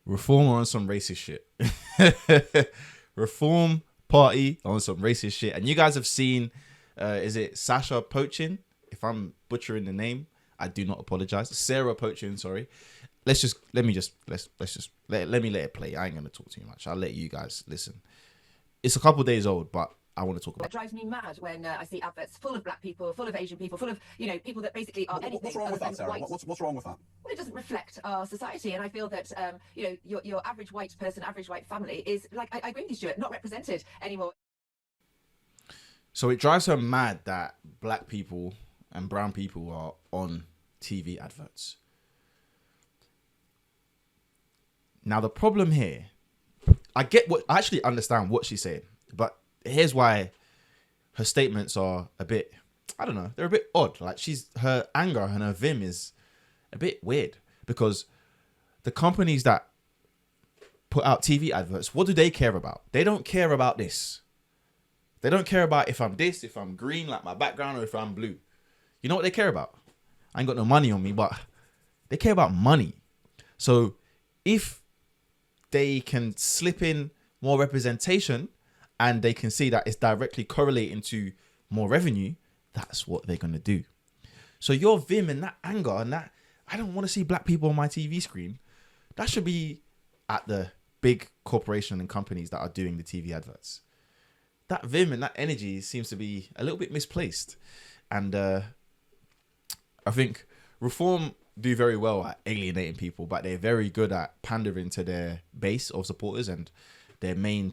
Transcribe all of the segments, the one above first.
Reform are on some racist shit. Reform Party on some racist shit. And you guys have seen, is it Sasha Poachin? If I'm butchering the name, I do not apologize. Sarah Poachin, sorry. Let me let it play. I ain't gonna talk too much. I'll let you guys listen. It's a couple days old, but I want to talk about it. Drives me mad when I see adverts full of black people, full of Asian people, full of, people that basically are anything. What's wrong with that, Sarah? What's wrong with that? Well, it doesn't reflect our society, and I feel that your average white person, average white family is, like, I agree with you, Stuart, not represented anymore. So it drives her mad that black people and brown people are on TV adverts. Now the problem here, I actually understand what she's saying, but here's why her statements are a bit, I don't know, they're a bit odd. Like, her anger and her vim is a bit weird, because the companies that put out TV adverts, what do they care about? They don't care about this. They don't care about if I'm this, if I'm green, like my background, or if I'm blue. You know what they care about? I ain't got no money on me, but they care about money. So if they can slip in more representation and they can see that it's directly correlating to more revenue, that's what they're going to do. So your vim and that anger and that, I don't want to see black people on my TV screen, that should be at the big corporation and companies that are doing the TV adverts. That vim and that energy seems to be a little bit misplaced. And I think Reform do very well at alienating people, but they're very good at pandering to their base of supporters, and their main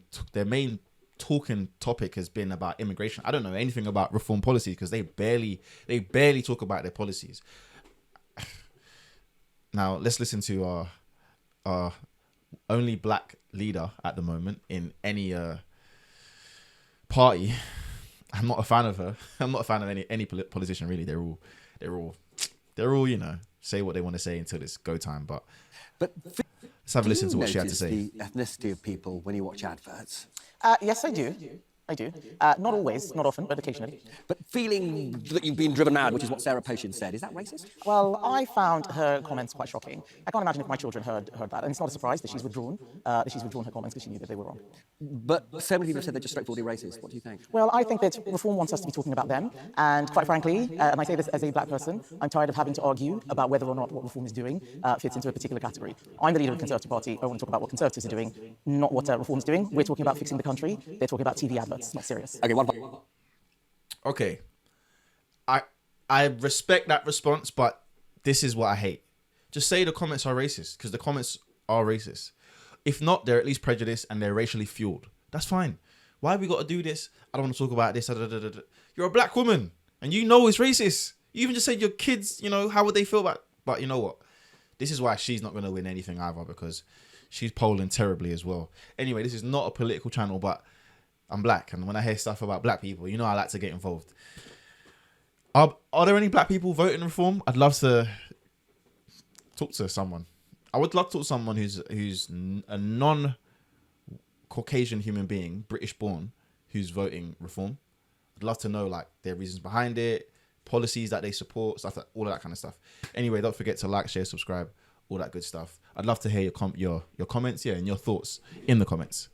talking topic has been about immigration. I don't know anything about Reform policies because they barely talk about their policies. Now let's listen to our only black leader at the moment in any party. I'm not a fan of her. I'm not a fan of any politician really. They're all say what they want to say until it's go time. But let's have a listen to what she had to say. The ethnicity of people when you watch adverts? Yes, I do. Not always, not often, but occasionally. But feeling that you've been driven mad, which is what Sarah Poachin said, is that racist? Well, I found her comments quite shocking. I can't imagine if my children heard that. And it's not a surprise that she's withdrawn her comments because she knew that they were wrong. But so many people have said they're just straightforwardly racist. What do you think? Well, I think that Reform wants us to be talking about them. And quite frankly, and I say this as a black person, I'm tired of having to argue about whether or not what Reform is doing fits into a particular category. I'm the leader of the Conservative Party. I want to talk about what Conservatives are doing, not what Reform is doing. We're talking about fixing the country. They're talking about TV adverts. Not serious. Okay. I respect that response, but this is what I hate. Just say the comments are racist, because the comments are racist. If not, they're at least prejudiced and they're racially fueled. That's fine. Why have we got to do this? I don't want to talk about this. You're a black woman and you know it's racist. You even just said your kids, how would they feel about? But you know what? This is why she's not going to win anything either, because she's polling terribly as well. Anyway, this is not a political channel, but I'm black, and when I hear stuff about black people, I like to get involved. Are there any black people voting Reform? I'd love to talk to someone. I would love to talk to someone who's a non-Caucasian human being, British born, who's voting Reform. I'd love to know their reasons behind it, policies that they support, all of that kind of stuff. Anyway, don't forget to like, share, subscribe, all that good stuff. I'd love to hear your comments, and your thoughts in the comments.